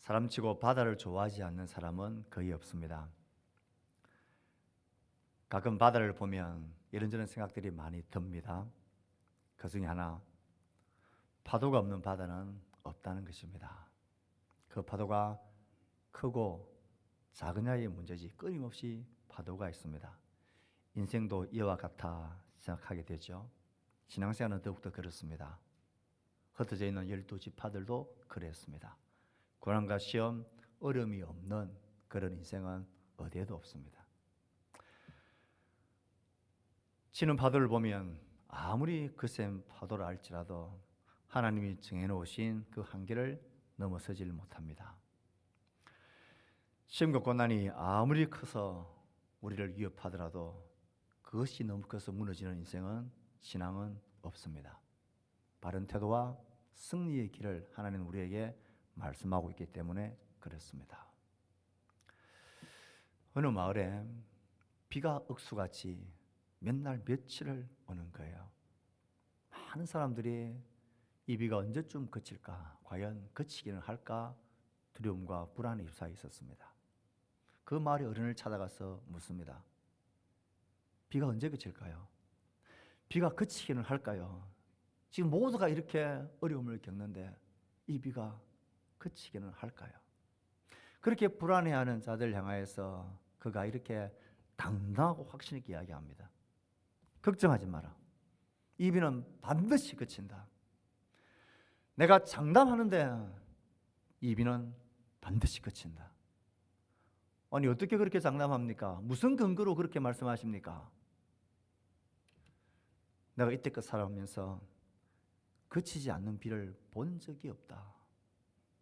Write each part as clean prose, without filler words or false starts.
사람치고 바다를 좋아하지 않는 사람은 거의 없습니다. 가끔 바다를 보면 이런저런 생각들이 많이 듭니다. 그 중에 하나, 파도가 없는 바다는 없다는 것입니다. 그 파도가 크고 작으냐의 문제지 끊임없이 파도가 있습니다. 인생도 이와 같아 생각하게 되죠. 신앙생활은 더욱더 그렇습니다. 흩어져 있는 12지파들도 그랬습니다. 고난과 시험, 어려움이 없는 그런 인생은 어디에도 없습니다. 치는 파도를 보면 아무리 거센 파도를 알지라도 하나님이 정해놓으신 그 한계를 넘어서지를 못합니다. 시험과 고난이 아무리 커서 우리를 위협하더라도 그것이 너무 커서 무너지는 인생은, 신앙은 없습니다. 바른 태도와 승리의 길을 하나님은 우리에게 말씀하고 있기 때문에 그렇습니다. 어느 마을에 비가 억수같이 몇 날 며칠을 오는 거예요. 많은 사람들이 이 비가 언제쯤 그칠까, 과연 그치기는 할까 두려움과 불안에 휩싸여 있었습니다. 그 마을의 어른을 찾아가서 묻습니다. 비가 언제 그칠까요? 비가 그치기는 할까요? 지금 모두가 이렇게 어려움을 겪는데 이 비가 그치기는 할까요? 그렇게 불안해하는 자들 향하여서 그가 이렇게 당당하고 확신 있게 이야기합니다. 걱정하지 마라. 이 비는 반드시 그친다. 내가 장담하는데 이 비는 반드시 그친다. 아니, 어떻게 그렇게 장담합니까? 무슨 근거로 그렇게 말씀하십니까? 내가 이때껏 살아오면서 그치지 않는 비를 본 적이 없다.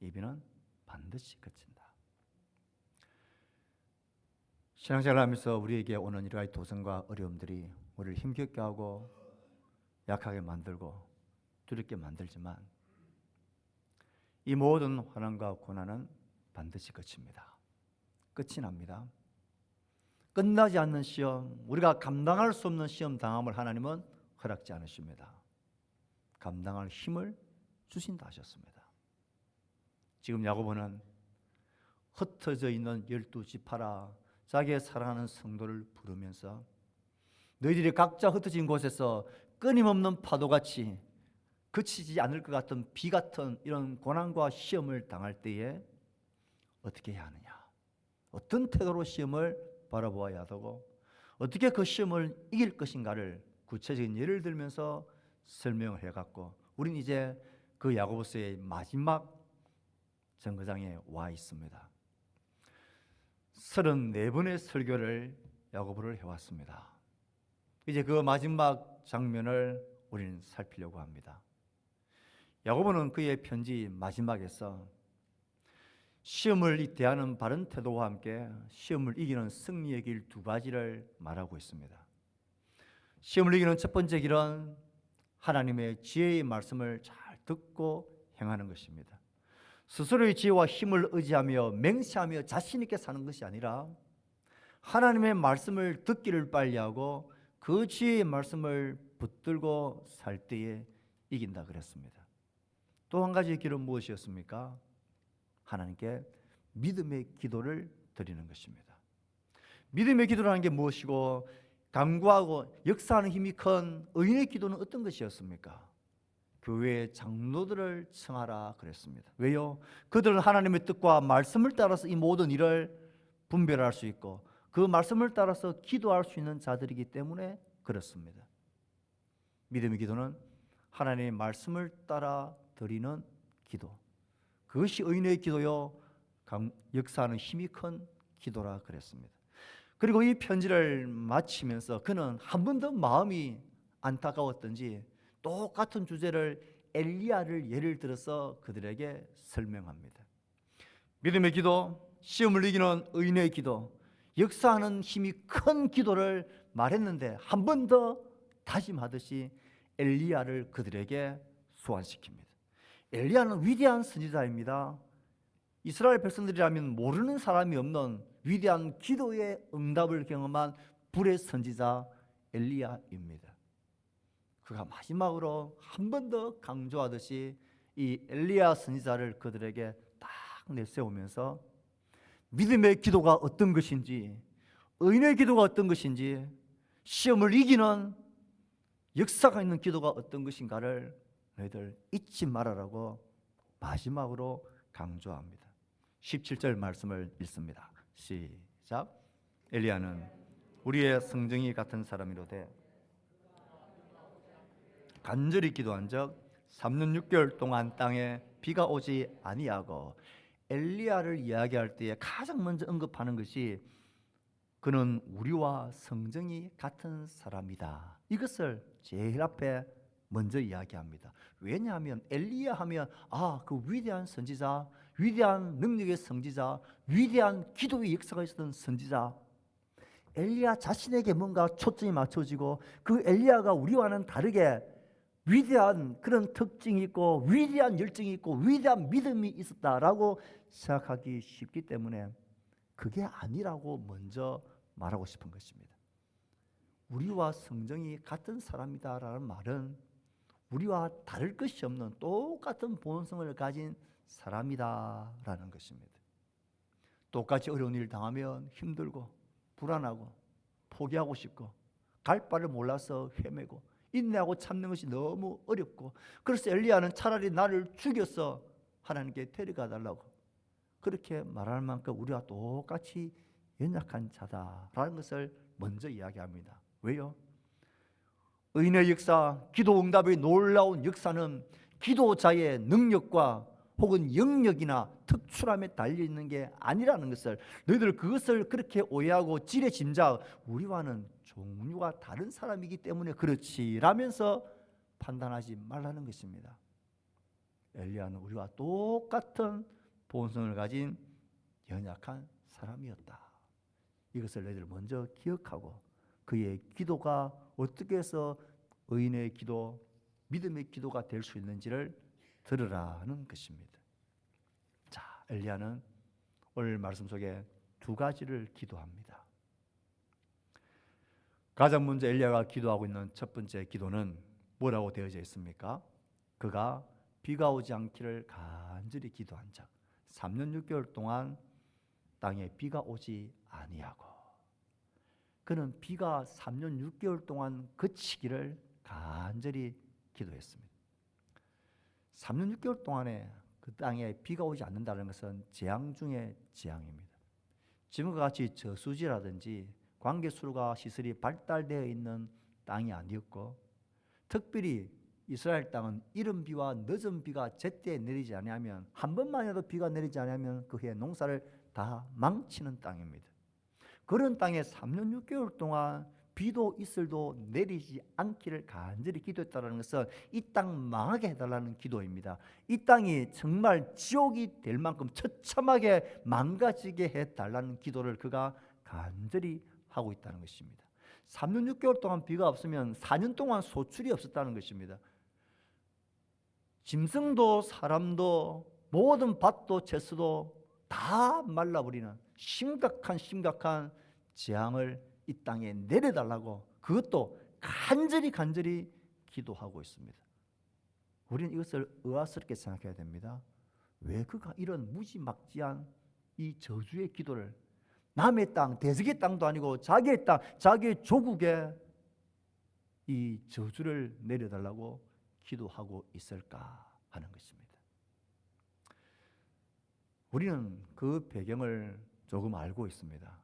이 비는 반드시 그친다. 신앙생활을 하면서 우리에게 오는 여러 가지 도전과 어려움들이 우리를 힘겹게 하고 약하게 만들고 두렵게 만들지만 이 모든 환난과 고난은 반드시 그칩니다. 끝이 납니다. 끝나지 않는 시험, 우리가 감당할 수 없는 시험 당함을 하나님은 허락지 않으십니다. 감당할 힘을 주신다 하셨습니다. 지금 야고보는 흩어져 있는 12지파라 자기의 사랑하는 성도를 부르면서 너희들이 각자 흩어진 곳에서 끊임없는 파도같이 그치지 않을 것 같은 비 같은 이런 고난과 시험을 당할 때에 어떻게 해야 하느냐, 어떤 태도로 시험을 바라보아야 하고 어떻게 그 시험을 이길 것인가를 구체적인 예를 들면서 설명을 해갖고 우린 이제 그 야고보서의 마지막 정거장에 와 있습니다. 34번의 설교를 야고보를 해왔습니다. 이제 그 마지막 장면을 우리는 살피려고 합니다. 야고보는 그의 편지 마지막에서 시험을 대하는 바른 태도와 함께 시험을 이기는 승리의 길 두 가지를 말하고 있습니다. 시험을 이기는 첫 번째 길은 하나님의 지혜의 말씀을 잘 듣고 행하는 것입니다. 스스로의 지혜와 힘을 의지하며 맹세하며 자신 있게 사는 것이 아니라 하나님의 말씀을 듣기를 빨리하고 그 지혜의 말씀을 붙들고 살 때에 이긴다 그랬습니다. 또 한 가지의 길은 무엇이었습니까? 하나님께 믿음의 기도를 드리는 것입니다. 믿음의 기도라는 게 무엇이고 간구하고 역사하는 힘이 큰 의인의 기도는 어떤 것이었습니까? 교회의 장로들을 청하라 그랬습니다. 왜요? 그들은 하나님의 뜻과 말씀을 따라서 이 모든 일을 분별할 수 있고 그 말씀을 따라서 기도할 수 있는 자들이기 때문에 그렇습니다. 믿음의 기도는 하나님의 말씀을 따라 드리는 기도, 그것이 의인의 기도요 역사하는 힘이 큰 기도라 그랬습니다. 그리고 이 편지를 마치면서 그는 한 번 더 마음이 안타까웠던지 똑같은 주제를 엘리야를 예를 들어서 그들에게 설명합니다. 믿음의 기도, 시험을 이기는 의인의 기도, 역사하는 힘이 큰 기도를 말했는데 한 번 더 다짐하듯이 엘리야를 그들에게 소환시킵니다. 엘리야는 위대한 선지자입니다. 이스라엘 백성들이라면 모르는 사람이 없는 위대한 기도의 응답을 경험한 불의 선지자 엘리야입니다. 그가 마지막으로 한 번 더 강조하듯이 이 엘리야 선지자를 그들에게 딱 내세우면서 믿음의 기도가 어떤 것인지, 의인의 기도가 어떤 것인지, 시험을 이기는 역사가 있는 기도가 어떤 것인가를 너희들 잊지 말아라고 마지막으로 강조합니다. 17절 말씀을 읽습니다. 시작. 엘리야는 우리의 성정이 같은 사람이로되 간절히 기도한즉 3년 6개월 동안 땅에 비가 오지 아니하고, 엘리야를 이야기할 때에 가장 먼저 언급하는 것이 그는 우리와 성정이 같은 사람이다. 이것을 제일 앞에 먼저 이야기합니다. 왜냐하면 엘리야 하면 그 위대한 선지자, 위대한 능력의 선지자, 위대한 기도의 역사가 있었던 선지자, 엘리야 자신에게 뭔가 초점이 맞춰지고 그 엘리야가 우리와는 다르게 위대한 그런 특징이 있고 위대한 열정이 있고 위대한 믿음이 있었다라고 생각하기 쉽기 때문에 그게 아니라고 먼저 말하고 싶은 것입니다. 우리와 성정이 같은 사람이다라는 말은 우리와 다를 것이 없는 똑같은 본성을 가진 사람이다라는 것입니다. 똑같이 어려운 일 당하면 힘들고 불안하고 포기하고 싶고 갈 바를 몰라서 헤매고 인내하고 참는 것이 너무 어렵고, 그래서 엘리야는 차라리 나를 죽여서 하나님께 데려가 달라고 그렇게 말할 만큼 우리와 똑같이 연약한 자다라는 것을 먼저 이야기합니다. 왜요? 의인의 역사, 기도 응답의 놀라운 역사는 기도자의 능력과 혹은 영역이나 특출함에 달려있는 게 아니라는 것을, 너희들 그것을 그렇게 오해하고 지레짐작 우리와는 종류가 다른 사람이기 때문에 그렇지 라면서 판단하지 말라는 것입니다. 엘리야는 우리와 똑같은 본성을 가진 연약한 사람이었다. 이것을 너희들 먼저 기억하고 그의 기도가 어떻게 해서 의인의 기도, 믿음의 기도가 될 수 있는지를 들으라는 것입니다. 자, 엘리야는 오늘 말씀 속에 두 가지를 기도합니다. 가장 먼저 엘리야가 기도하고 있는 첫 번째 기도는 뭐라고 되어져 있습니까? 그가 비가 오지 않기를 간절히 기도한 자, 3년 6개월 동안 땅에 비가 오지 아니하고, 그는 비가 3년 6개월 동안 그치기를 간절히 기도했습니다. 3년 6개월 동안에 그 땅에 비가 오지 않는다는 것은 재앙 중에 재앙입니다. 지금과 같이 저수지라든지 관계수로가 시설이 발달되어 있는 땅이 아니었고, 특별히 이스라엘 땅은 이른 비와 늦은 비가 제때 내리지 아니하면, 한 번만이라도 비가 내리지 아니하면 그 해의 농사를 다 망치는 땅입니다. 그런 땅에 3년 6개월 동안 비도 이슬도 내리지 않기를 간절히 기도했다는 것은 이 땅 망하게 해달라는 기도입니다. 이 땅이 정말 지옥이 될 만큼 처참하게 망가지게 해달라는 기도를 그가 간절히 하고 있다는 것입니다. 3년 6개월 동안 비가 없으면 4년 동안 소출이 없었다는 것입니다. 짐승도 사람도 모든 밭도 채소도 다 말라버리는 심각한 재앙을 이 땅에 내려달라고, 그것도 간절히 기도하고 있습니다. 우리는 이것을 의아스럽게 생각해야 됩니다. 왜 그가 이런 무지막지한 이 저주의 기도를, 남의 땅, 대적의 땅도 아니고 자기의 땅, 자기의 조국에 이 저주를 내려달라고 기도하고 있을까 하는 것입니다. 우리는 그 배경을 조금 알고 있습니다.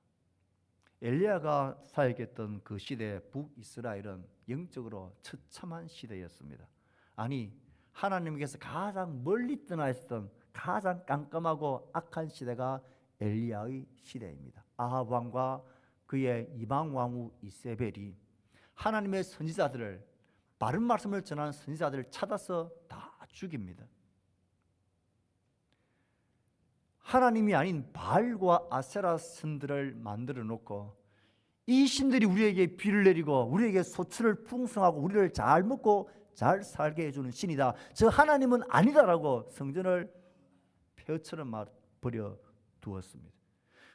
엘리야가 사역했던 그 시대 북이스라엘은 영적으로 처참한 시대였습니다. 아니, 하나님께서 가장 멀리 떠나 있었던 가장 깜깜하고 악한 시대가 엘리야의 시대입니다. 아합 왕과 그의 이방 왕후 이세벨이 하나님의 선지자들을, 바른 말씀을 전하는 선지자들을 찾아서 다 죽입니다. 하나님이 아닌 바알과 아세라 신들을 만들어 놓고 이 신들이 우리에게 비를 내리고 우리에게 소출을 풍성하고 우리를 잘 먹고 잘 살게 해주는 신이다, 저 하나님은 아니다라고 성전을 폐허처럼 버려 두었습니다.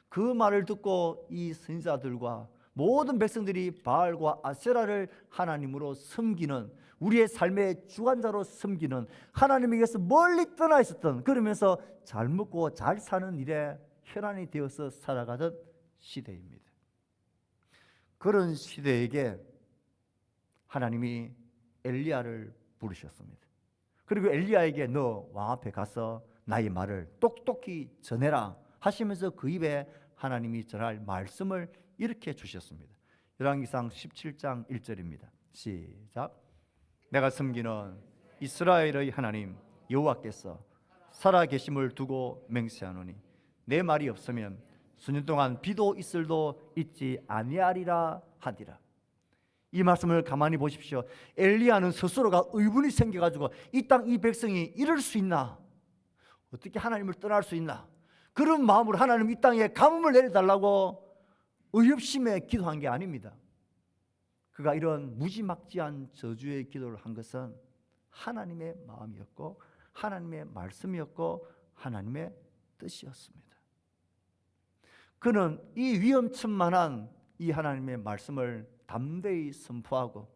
그 말을 듣고 이 선지자들과 모든 백성들이 바알과 아세라를 하나님으로 섬기는, 우리의 삶의 주관자로 섬기는, 하나님에게서 멀리 떠나 있었던, 그러면서 잘 먹고 잘 사는 일에 혈안이 되어서 살아가던 시대입니다. 그런 시대에게 하나님이 엘리야를 부르셨습니다. 그리고 엘리야에게 너 왕 앞에 가서 나의 말을 똑똑히 전해라 하시면서 그 입에 하나님이 전할 말씀을 이렇게 주셨습니다. 열왕기상 17장 1절입니다. 시작. 내가 섬기는 이스라엘의 하나님 여호와께서 살아계심을 두고 맹세하노니 내 말이 없으면 수년 동안 비도 이슬도 있지 아니하리라 하니라. 이 말씀을 가만히 보십시오. 엘리야는 스스로가 의문이 생겨가지고 이 땅 이 백성이 이럴 수 있나? 어떻게 하나님을 떠날 수 있나? 그런 마음으로 하나님 이 땅에 가뭄을 내려달라고 의협심에 기도한 게 아닙니다. 그가 이런 무지막지한 저주의 기도를 한 것은 하나님의 마음이었고 하나님의 말씀이었고 하나님의 뜻이었습니다. 그는 이 위험천만한 이 하나님의 말씀을 담대히 선포하고,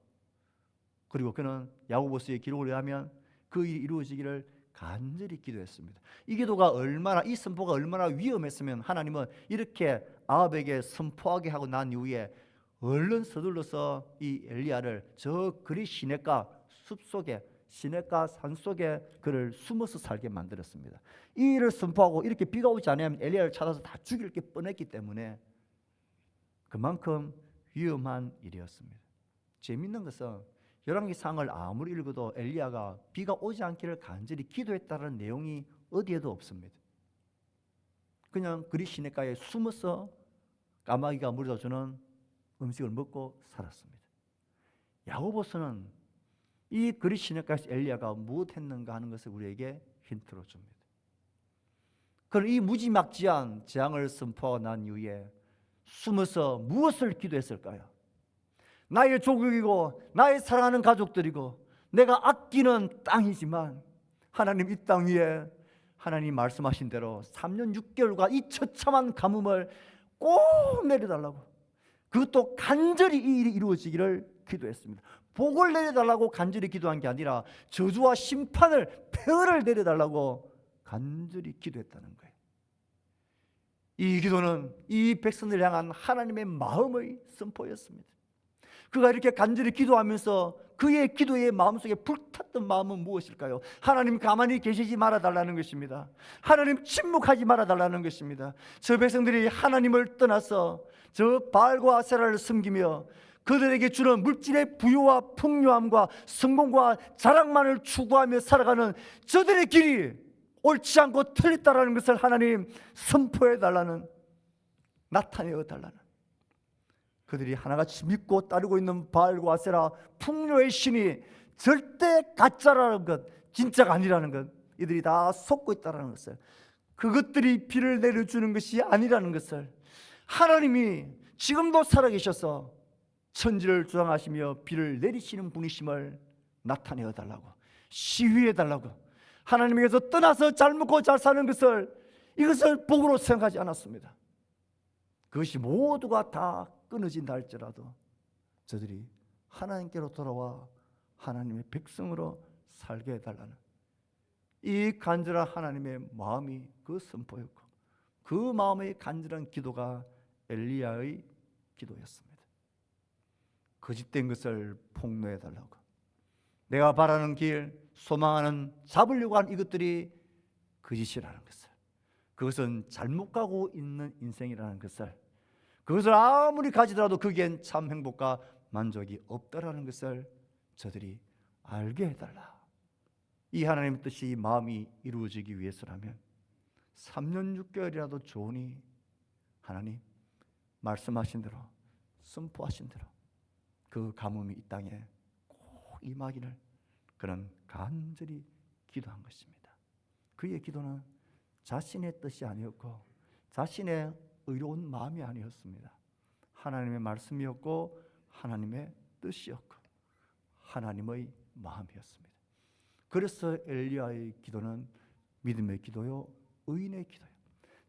그리고 그는 야고보서의 기록을 의하면 그 일이 이루어지기를 간절히 기도했습니다. 이 기도가 얼마나, 이 선포가 얼마나 위험했으면 하나님은 이렇게 아합에게 선포하게 하고 난 이후에 얼른 서둘러서 이 엘리야를 저 그리 시냇가 숲속에, 시냇가 산속에 그를 숨어서 살게 만들었습니다. 이 일을 선포하고 이렇게 비가 오지 않으면 엘리야를 찾아서 다 죽일 게 뻔했기 때문에 그만큼 위험한 일이었습니다. 재밌는 것은 열왕기상을 아무리 읽어도 엘리야가 비가 오지 않기를 간절히 기도했다는 내용이 어디에도 없습니다. 그냥 그리 시냇가에 숨어서 까마귀가 물어다 주는 음식을 먹고 살았습니다. 야고보서는 이 그리 시냇가에서 엘리야가 무엇했는가 하는 것을 우리에게 힌트로 줍니다. 그는 이 무지막지한 재앙을 선포하고 난 이후에 숨어서 무엇을 기도했을까요? 나의 조국이고 나의 사랑하는 가족들이고 내가 아끼는 땅이지만 하나님 이 땅 위에 하나님 말씀하신 대로 3년 6개월과 이 처참한 가뭄을 꼭 내려달라고, 그것도 간절히 이 일이 이루어지기를 기도했습니다. 복을 내려달라고 간절히 기도한 게 아니라 저주와 심판을, 폐허를 내려달라고 간절히 기도했다는 거예요. 이 기도는 이 백성을 향한 하나님의 마음의 선포였습니다. 그가 이렇게 간절히 기도하면서 그의 기도의 마음속에 불탔던 마음은 무엇일까요? 하나님 가만히 계시지 말아달라는 것입니다. 하나님 침묵하지 말아달라는 것입니다. 저 백성들이 하나님을 떠나서 저 바알과 아세라를 섬기며 그들에게 주는 물질의 부유와 풍요함과 성공과 자랑만을 추구하며 살아가는 저들의 길이 옳지 않고 틀렸다라는 것을 하나님 선포해달라는, 나타내어달라는, 그들이 하나같이 믿고 따르고 있는 바알과 아세라 풍요의 신이 절대 가짜라는 것, 진짜가 아니라는 것, 이들이 다 속고 있다는 것을, 그것들이 비를 내려주는 것이 아니라는 것을, 하나님이 지금도 살아계셔서 천지를 주장하시며 비를 내리시는 분이심을 나타내어달라고, 시위해달라고, 하나님에게서 떠나서 잘 먹고 잘 사는 것을, 이것을 복으로 생각하지 않았습니다. 그것이 모두가 다 끊어진다 할지라도 저들이 하나님께로 돌아와 하나님의 백성으로 살게 해달라는 이 간절한 하나님의 마음이 그 선포였고, 그 마음의 간절한 기도가 엘리야의 기도였습니다. 거짓된 것을 폭로해달라고, 내가 바라는 길, 소망하는, 잡으려고 하는 이것들이 거짓이라는 것을, 그것은 잘못 가고 있는 인생이라는 것을, 그것을 아무리 가지더라도 거기엔 참 행복과 만족이 없다라는 것을 저들이 알게 해달라. 이 하나님의 뜻이 마음이 이루어지기 위해서라면 3년 6개월이라도 좋으니 하나님 말씀하신 대로, 선포하신 대로 그 가뭄이 이 땅에 꼭 임하기를 그는 간절히 기도한 것입니다. 그의 기도는 자신의 뜻이 아니었고 자신의 의로운 마음이 아니었습니다. 하나님의 말씀이었고 하나님의 뜻이었고 하나님의 마음이었습니다. 그래서 엘리야의 기도는 믿음의 기도요, 의인의 기도요,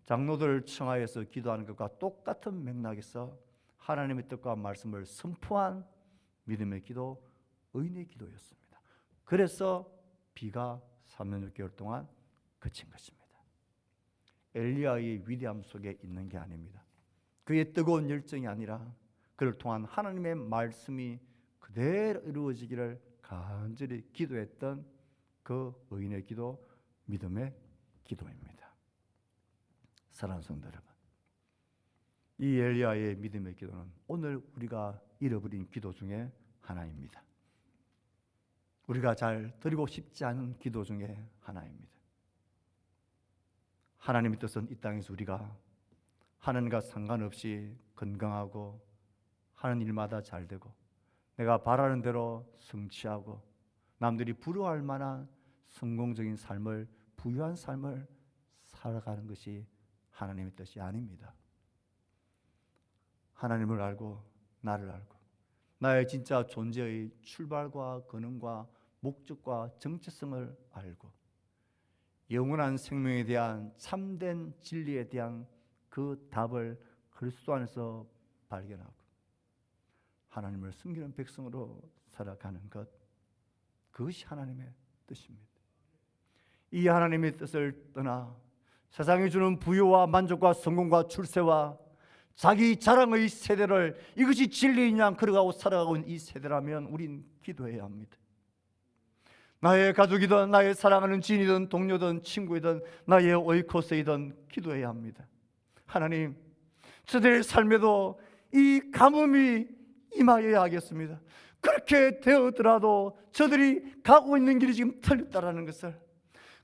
장로들 청하에서 기도하는 것과 똑같은 맥락에서 하나님의 뜻과 말씀을 선포한 믿음의 기도, 의인의 기도였습니다. 그래서 비가 3년 6개월 동안 그친 것입니다. 엘리야의 위대함 속에 있는 게 아닙니다. 그의 뜨거운 열정이 아니라 그를 통한 하나님의 말씀이 그대로 이루어지기를 간절히 기도했던 그 의인의 기도, 믿음의 기도입니다. 사랑하는 성도 여러분, 이 엘리야의 믿음의 기도는 오늘 우리가 잃어버린 기도 중에 하나입니다. 우리가 잘 드리고 싶지 않은 기도 중에 하나입니다. 하나님의 뜻은 이 땅에서 우리가 하나님과 상관없이 건강하고 하는 일마다 잘 되고 내가 바라는 대로 성취하고 남들이 부러워할 만한 성공적인 삶을, 부유한 삶을 살아가는 것이 하나님의 뜻이 아닙니다. 하나님을 알고 나를 알고 나의 진짜 존재의 출발과 근원과 목적과 정체성을 알고 영원한 생명에 대한 참된 진리에 대한 그 답을 그리스도 안에서 발견하고 하나님을 섬기는 백성으로 살아가는 것, 그것이 하나님의 뜻입니다. 이 하나님의 뜻을 떠나 세상이 주는 부유와 만족과 성공과 출세와 자기 자랑의 세대를, 이것이 진리인 양 걸어가고 살아가고 있는 이 세대라면 우린 기도해야 합니다. 나의 가족이든 나의 사랑하는 지인이든 동료든 친구이든 나의 오이코스이든 기도해야 합니다. 하나님, 저들의 삶에도 이 가뭄이 임하여야 하겠습니다. 그렇게 되었더라도 저들이 가고 있는 길이 지금 틀렸다라는 것을,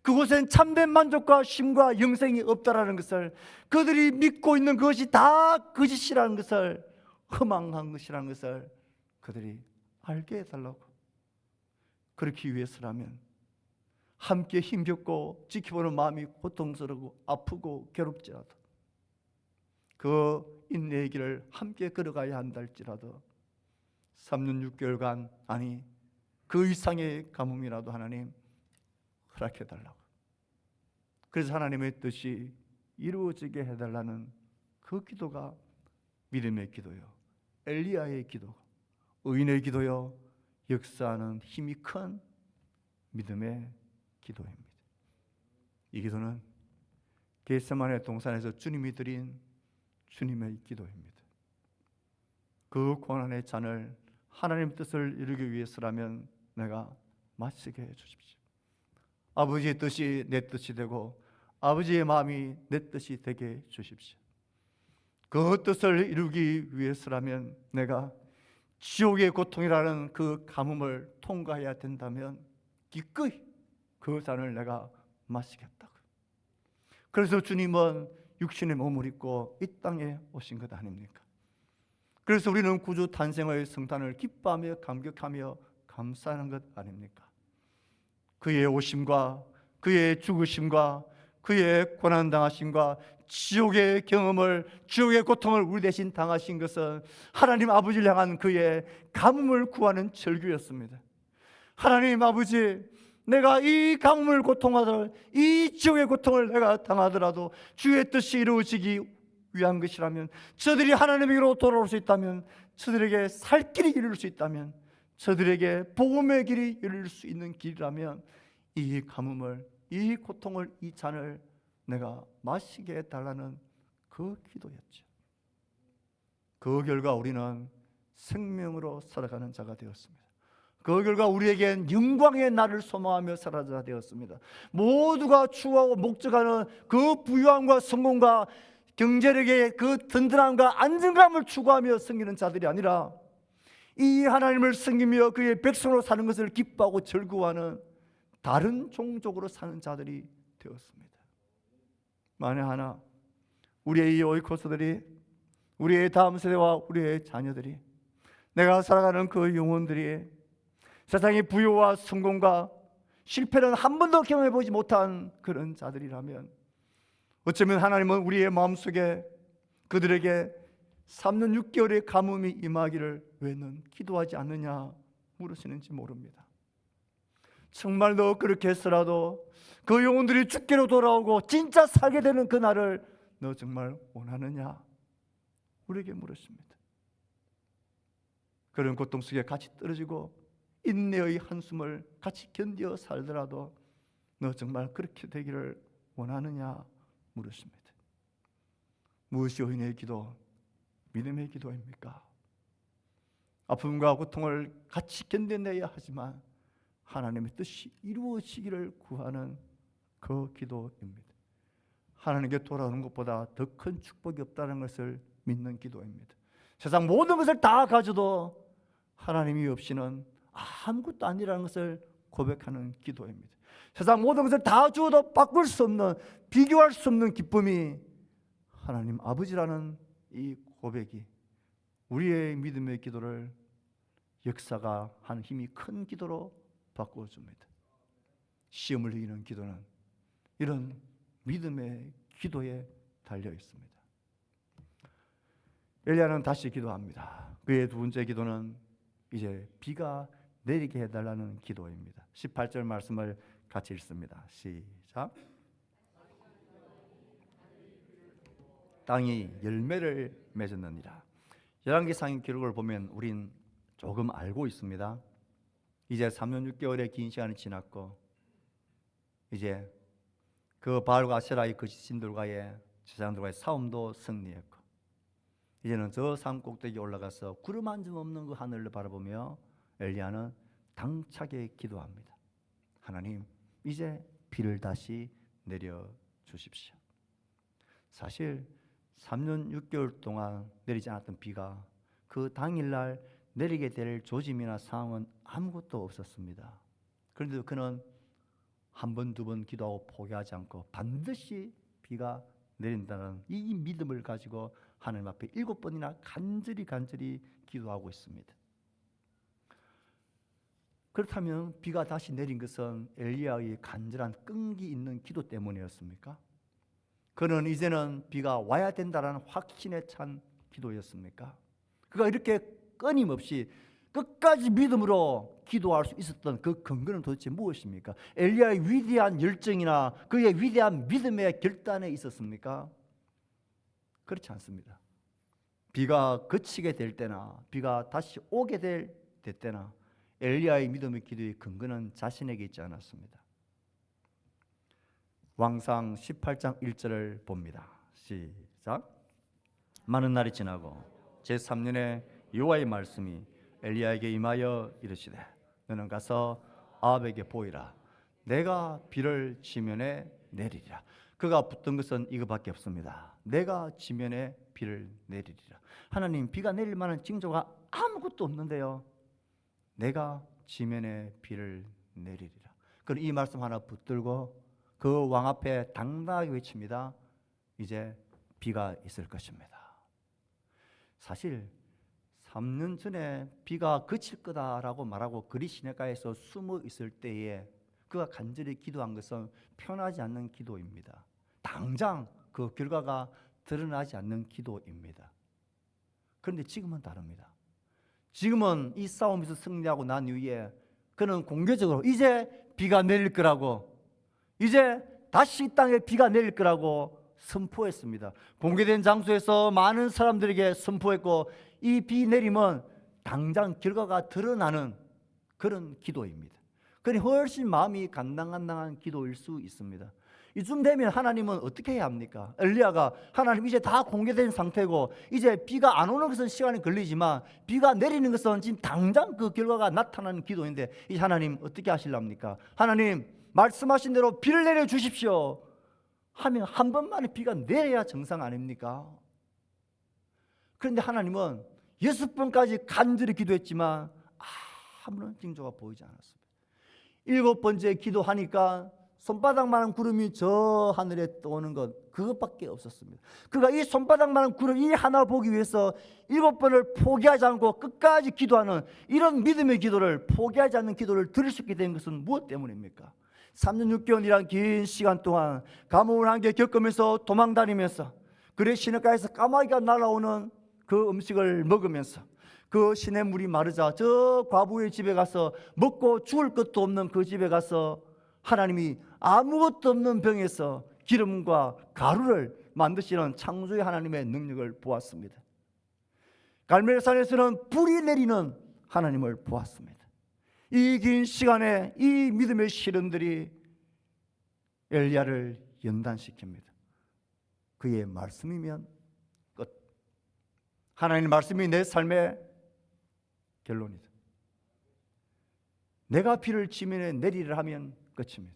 그곳엔 참된 만족과 쉼과 영생이 없다라는 것을, 그들이 믿고 있는 것이 다 거짓이라는 것을, 허망한 것이라는 것을 그들이 알게 해달라고. 그렇기 위해서라면 함께 힘겹고 지켜보는 마음이 고통스럽고 아프고 괴롭지라도 그 인내의 길을 함께 걸어가야 한다 할지라도 3년 6개월간, 아니 그 이상의 가뭄이라도 하나님 허락해 달라고. 그래서 하나님의 뜻이 이루어지게 해달라는 그 기도가 믿음의 기도요, 엘리야의 기도, 의인의 기도요, 역사하는 힘이 큰 믿음의 기도입니다. 이 기도는 겟세마네 동산에서 주님이 드린 주님의 기도입니다. 그 고난의 잔을 하나님 뜻을 이루기 위해서라면 내가 마시게 해주십시오. 아버지의 뜻이 내 뜻이 되고 아버지의 마음이 내 뜻이 되게 해주십시오. 그 뜻을 이루기 위해서라면 내가 지옥의 고통이라는 그 가뭄을 통과해야 된다면 기꺼이 그 잔을 내가 마시겠다고. 그래서 주님은 육신의 몸을 입고 이 땅에 오신 것 아닙니까? 그래서 우리는 구주 탄생의 성탄을 기뻐하며 감격하며 감사하는 것 아닙니까? 그의 오심과 그의 죽으심과 그의 고난당하심과 지옥의 경험을, 지옥의 고통을 우리 대신 당하신 것은 하나님 아버지를 향한 그의 가뭄을 구하는 절규였습니다. 하나님 아버지, 내가 이 가뭄을 고통하더라도, 이 지옥의 고통을 내가 당하더라도 주의 뜻이 이루어지기 위한 것이라면, 저들이 하나님에게로 돌아올 수 있다면, 저들에게 살 길이 열릴 수 있다면, 저들에게 복음의 길이 열릴 수 있는 길이라면 이 가뭄을, 이 고통을, 이 잔을 내가 마시게 해달라는 그 기도였죠. 그 결과 우리는 생명으로 살아가는 자가 되었습니다. 그 결과 우리에겐 영광의 날을 소망하며 살아가는 자가 되었습니다. 모두가 추구하고 목적하는 그 부유함과 성공과 경제력의 그 든든함과 안정감을 추구하며 섬기는 자들이 아니라 이 하나님을 섬기며 그의 백성으로 사는 것을 기뻐하고 즐거워하는 다른 종족으로 사는 자들이 되었습니다. 만에 하나 우리의 이 오이코스들이, 우리의 다음 세대와 우리의 자녀들이, 내가 살아가는 그 영혼들이 세상의 부유와 성공과 실패는 한 번도 경험해보지 못한 그런 자들이라면 어쩌면 하나님은 우리의 마음속에 그들에게 3년 6개월의 가뭄이 임하기를 왜 넌 기도하지 않느냐 물으시는지 모릅니다. 정말 너 그렇게 했어라도 그 영혼들이 죽게로 돌아오고 진짜 살게 되는 그날을 너 정말 원하느냐 우리에게 물으십니다. 그런 고통 속에 같이 떨어지고 인내의 한숨을 같이 견디어 살더라도 너 정말 그렇게 되기를 원하느냐 물으십니다. 무엇이 의인의 기도, 믿음의 기도입니까? 아픔과 고통을 같이 견뎌내야 하지만 하나님의 뜻이 이루어지기를 구하는 그 기도입니다. 하나님께 돌아오는 것보다 더 큰 축복이 없다는 것을 믿는 기도입니다. 세상 모든 것을 다 가져도 하나님이 없이는 아무것도 아니라는 것을 고백하는 기도입니다. 세상 모든 것을 다 주어도 바꿀 수 없는, 비교할 수 없는 기쁨이 하나님 아버지라는 이 고백이 우리의 믿음의 기도를 역사가 하는 힘이 큰 기도로 바꿔줍니다. 시험을 이기는 기도는 이런 믿음의 기도에 달려 있습니다. 엘리야는 다시 기도합니다. 그의 두 번째 기도는 이제 비가 내리게 해달라는 기도입니다. 18절 말씀을 같이 읽습니다. 시작. 땅이 열매를 맺었느니라. 열왕기상 기록을 보면 우린 조금 알고 있습니다. 이제 3년 6개월의 긴 시간이 지났고 이제 그 바알과 아세라의 거짓신들과의 제사장들과의 싸움도 승리했고 이제는 저 산 꼭대기에 올라가서 구름 한 점 없는 그 하늘을 바라보며 엘리야는 당차게 기도합니다. 하나님, 이제 비를 다시 내려 주십시오. 사실 3년 6개월 동안 내리지 않았던 비가 그 당일날 내리게 될 조짐이나 상황은 아무것도 없었습니다. 그런데도 그는 한 번, 두 번 기도하고 포기하지 않고 반드시 비가 내린다는 이 믿음을 가지고 하나님 앞에 7번이나 간절히 기도하고 있습니다. 그렇다면 비가 다시 내린 것은 엘리야의 간절한 끈기 있는 기도 때문이었습니까? 그는 이제는 비가 와야 된다는 확신에 찬 기도였습니까? 그가 이렇게 끊임없이 끝까지 믿음으로 기도할 수 있었던 그 근거는 도대체 무엇입니까? 엘리야의 위대한 열정이나 그의 위대한 믿음의 결단에 있었습니까? 그렇지 않습니다. 비가 그치게 될 때나 비가 다시 오게 될 때나 엘리야의 믿음의 기도의 근거는 자신에게 있지 않았습니다. 왕상 18장 1절을 봅니다. 시작. 많은 날이 지나고 제3년에 여호와의 말씀이 엘리야에게 임하여 이르시되 너는 가서 아합에게 보이라. 내가 비를 지면에 내리리라. 그가 붙든 것은 이거밖에 없습니다. 내가 지면에 비를 내리리라. 하나님, 비가 내릴 만한 징조가 아무것도 없는데요, 내가 지면에 비를 내리리라. 그럼 이 말씀 하나 붙들고 그 왕 앞에 당당하게 외칩니다. 이제 비가 있을 것입니다. 사실 3년 전에 비가 그칠 거다라고 말하고 그리 시냇가에서 숨어 있을 때에 그가 간절히 기도한 것은 편하지 않는 기도입니다. 당장 그 결과가 드러나지 않는 기도입니다. 그런데 지금은 다릅니다. 지금은 이 싸움에서 승리하고 난 이후에 그는 공개적으로 이제 비가 내릴 거라고, 이제 다시 이 땅에 비가 내릴 거라고 선포했습니다. 공개된 장소에서 많은 사람들에게 선포했고 이 비 내림은 당장 결과가 드러나는 그런 기도입니다. 그러니 훨씬 마음이 간당간당한 기도일 수 있습니다. 이쯤 되면 하나님은 어떻게 해야 합니까? 엘리야가 하나님 이제 다 공개된 상태고 이제 비가 안 오는 것은 시간이 걸리지만 비가 내리는 것은 지금 당장 그 결과가 나타나는 기도인데 이 하나님 어떻게 하실랍니까? 하나님 말씀하신 대로 비를 내려 주십시오 하면 한 번만에 비가 내려야 정상 아닙니까? 그런데 하나님은 6번까지 간절히 기도했지만 아무런 징조가 보이지 않았습니다. 7번째 기도하니까 손바닥만한 구름이 저 하늘에 떠오는 것, 그것밖에 없었습니다. 그가 이 손바닥만한 구름 이 하나 보기 위해서 7번을 포기하지 않고 끝까지 기도하는 이런 믿음의 기도를, 포기하지 않는 기도를 드릴 수 있게 된 것은 무엇 때문입니까? 3년 6개월이란 긴 시간 동안 가뭄을 한개 겪으면서 도망다니면서 그래 시냇가에서 까마귀가 날아오는 그 음식을 먹으면서 그 시냇물이 마르자 저 과부의 집에 가서 먹고 죽을 것도 없는 그 집에 가서 하나님이 아무것도 없는 병에서 기름과 가루를 만드시는 창조의 하나님의 능력을 보았습니다. 갈멜산에서는 불이 내리는 하나님을 보았습니다. 이 긴 시간에 이 믿음의 시련들이 엘리야를 연단시킵니다. 그의 말씀이면 끝. 하나님의 말씀이 내 삶의 결론이다. 내가 비를 지면에 내리를 하면 끝입니다.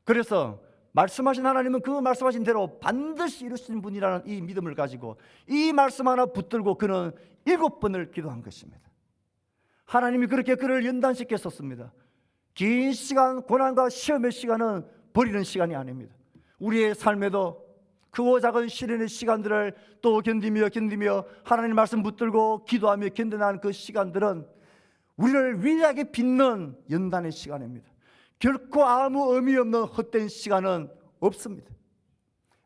그래서 말씀하신 하나님은 그 말씀하신 대로 반드시 이루시는 분이라는 이 믿음을 가지고 이 말씀 하나 붙들고 그는 7번을 기도한 것입니다. 하나님이 그렇게 그를 연단시켰었습니다. 긴 시간, 고난과 시험의 시간은 버리는 시간이 아닙니다. 우리의 삶에도 크고 작은 시련의 시간들을 또 견디며 하나님 말씀 붙들고 기도하며 견뎌나가는 그 시간들은 우리를 위대하게 빚는 연단의 시간입니다. 결코 아무 의미 없는 헛된 시간은 없습니다.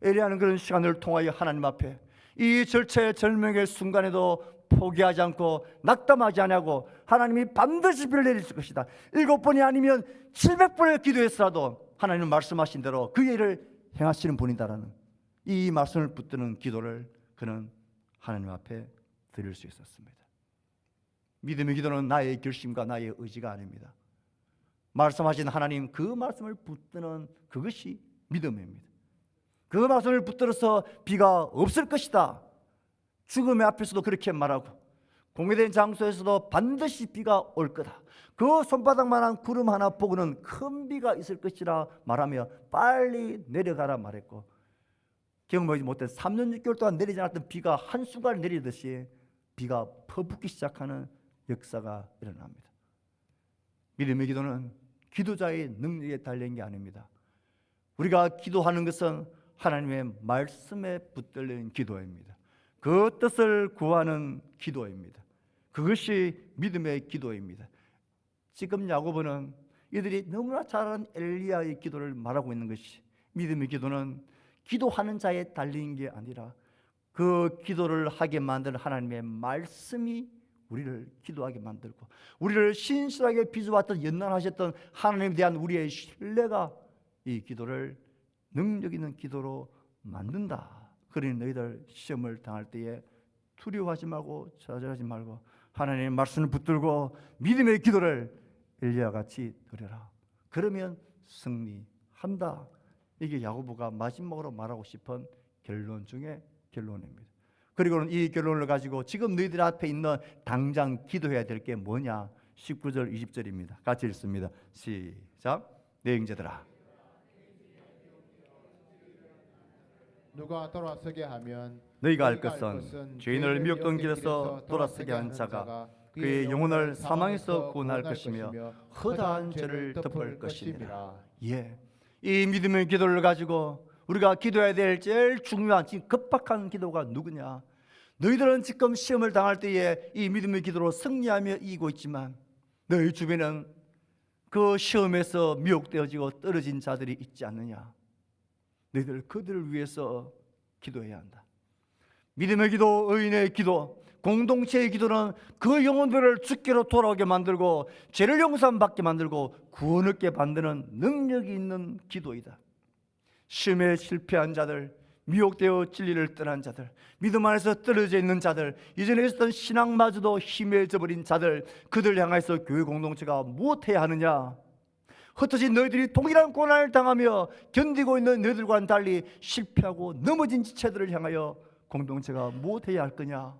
엘리야는 그런 시간을 통하여 하나님 앞에 이 절체절명의 순간에도 포기하지 않고 낙담하지 않고 하나님이 반드시 비를 내리실 것이다. 7번이 아니면 700번을 기도했어도 하나님은 말씀하신 대로 그 일을 행하시는 분이다라는 이 말씀을 붙드는 기도를 그는 하나님 앞에 드릴 수 있었습니다. 믿음의 기도는 나의 결심과 나의 의지가 아닙니다. 말씀하신 하나님 그 말씀을 붙드는 그것이 믿음입니다. 그 말씀을 붙들어서 비가 없을 것이다. 죽음의 앞에서도 그렇게 말하고 공개된 장소에서도 반드시 비가 올 거다. 그 손바닥만한 구름 하나 보고는 큰 비가 있을 것이라 말하며 빨리 내려가라 말했고 경험하지 못해 3년 6개월 동안 내리지 않았던 비가 한순간 내리듯이 비가 퍼붓기 시작하는 역사가 일어납니다. 믿음의 기도는 기도자의 능력에 달린 게 아닙니다. 우리가 기도하는 것은 하나님의 말씀에 붙들린 기도입니다. 그 뜻을 구하는 기도입니다. 그것이 믿음의 기도입니다. 지금 야고보는 이들이 너무나 잘하는 엘리야의 기도를 말하고 있는 것이 믿음의 기도는 기도하는 자에 달린 게 아니라 그 기도를 하게 만드는 하나님의 말씀이 우리를 기도하게 만들고 우리를 신실하게 빚어왔던 연단하셨던 하나님에 대한 우리의 신뢰가 이 기도를 능력 있는 기도로 만든다. 그러니 너희들 시험을 당할 때에 두려워하지 말고 좌절하지 말고 하나님의 말씀을 붙들고 믿음의 기도를 엘리야와 같이 드려라. 그러면 승리한다. 이게 야고보가 마지막으로 말하고 싶은 결론 중에 결론입니다. 그리고는 이 결론을 가지고 지금 너희들 앞에 있는 당장 기도해야 될 게 뭐냐? 19절 20절입니다. 같이 읽습니다. 시작. 내 형제들아 누가 돌아서게 하면 너희가 알 것은 죄인을 미혹된 길에서 돌아서게 한 자가 그의 영혼을 사망에서 구원할 것이며 허다한 죄를 덮을 것이니라. 예, 이 믿음의 기도를 가지고 우리가 기도해야 될 제일 중요한 지금 급박한 기도가 누구냐? 너희들은 지금 시험을 당할 때에 이 믿음의 기도로 승리하며 이기고 있지만 너희 주변에는 그 시험에서 미혹되어지고 떨어진 자들이 있지 않느냐? 너희들 그들을 위해서 기도해야 한다. 믿음의 기도, 의인의 기도, 공동체의 기도는 그 영혼들을 주께로 돌아오게 만들고 죄를 용서받게 만들고 구원 얻게 만드는 능력이 있는 기도이다. 시험에 실패한 자들, 미혹되어 진리를 떠난 자들, 믿음 안에서 떨어져 있는 자들, 이전에 있었던 신앙마저도 희미해져 버린 자들, 그들 향해서 교회 공동체가 무엇해야 하느냐? 흩어진 너희들이 동일한 고난을 당하며 견디고 있는 너희들과는 달리 실패하고 넘어진 지체들을 향하여 공동체가 무엇해야 할 거냐?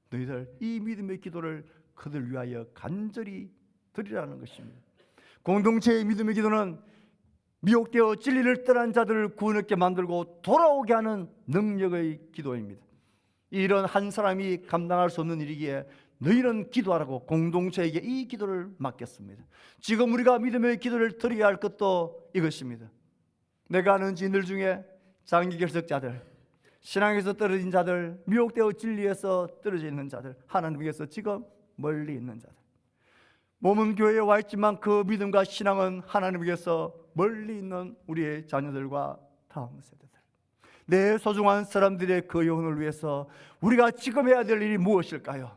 너희들 이 믿음의 기도를 그들 위하여 간절히 드리라는 것입니다. 공동체의 믿음의 기도는 미혹되어 진리를 떠난 자들을 구원 얻게 만들고 돌아오게 하는 능력의 기도입니다. 이런 한 사람이 감당할 수 없는 일이기에 너희는 기도하라고 공동체에게 이 기도를 맡겼습니다. 지금 우리가 믿음의 기도를 드려야 할 것도 이것입니다. 내가 아는 지인들 중에 장기 결석자들, 신앙에서 떨어진 자들, 미혹되어 진리에서 떨어져 있는 자들, 하나님께서 지금 멀리 있는 자들, 몸은 교회에 와 있지만 그 믿음과 신앙은 하나님께서 멀리 있는 우리의 자녀들과 다음 세대들, 내 소중한 사람들의 그 영혼을 위해서 우리가 지금 해야 될 일이 무엇일까요?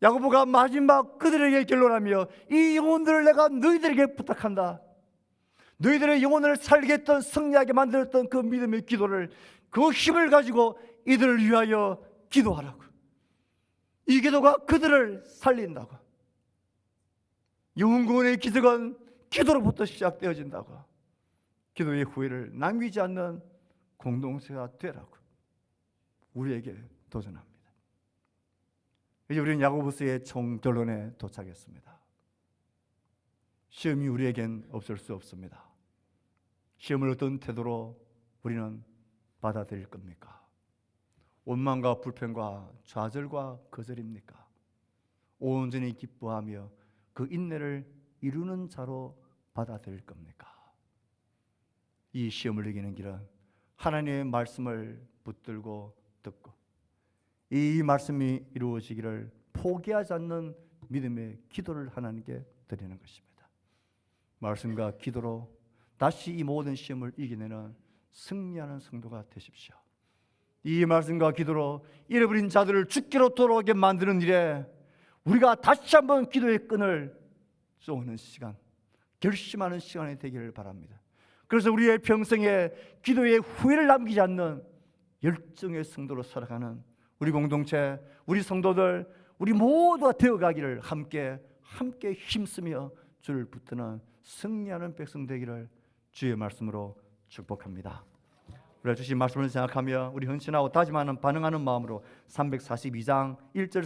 야고보가 마지막 그들에게 결론하며 이 영혼들을 내가 너희들에게 부탁한다. 너희들의 영혼을 살게 했던, 승리하게 만들었던 그 믿음의 기도를, 그 힘을 가지고 이들을 위하여 기도하라고. 이 기도가 그들을 살린다고. 영혼구원의 기적은 기도로부터 시작되어진다고. 기도의 후회를 남기지 않는 공동체가 되라고 우리에게 도전합니다. 이제 우리는 야고보서의 총결론에 도착했습니다. 시험이 우리에겐 없을 수 없습니다. 시험을 어떤 태도로 우리는 받아들일 겁니까? 원망과 불평과 좌절과 거절입니까? 온전히 기뻐하며 그 인내를 이루는 자로 받아들일 겁니까? 이 시험을 이기는 길은 하나님의 말씀을 붙들고 듣고 이 말씀이 이루어지기를 포기하지 않는 믿음의 기도를 하나님께 드리는 것입니다. 말씀과 기도로 다시 이 모든 시험을 이겨내는 승리하는 성도가 되십시오. 이 말씀과 기도로 잃어버린 자들을 주께로 돌아오게 만드는 일에 우리가 다시 한번 기도의 끈을 쏘는 시간, 결심하는 시간이 되기를 바랍니다. 그래서 우리의 평생에 기도의 후회를 남기지 않는 열정의 성도로 살아가는 우리 공동체, 우리 성도들, 우리 모두가 되어가기를 함께 힘쓰며 주를 붙드는 승리하는 백성 되기를 주의 말씀으로 축복합니다. 우리가 주신 말씀을 생각하며 우리 헌신하고 다짐하는 반응하는 마음으로 342장 1절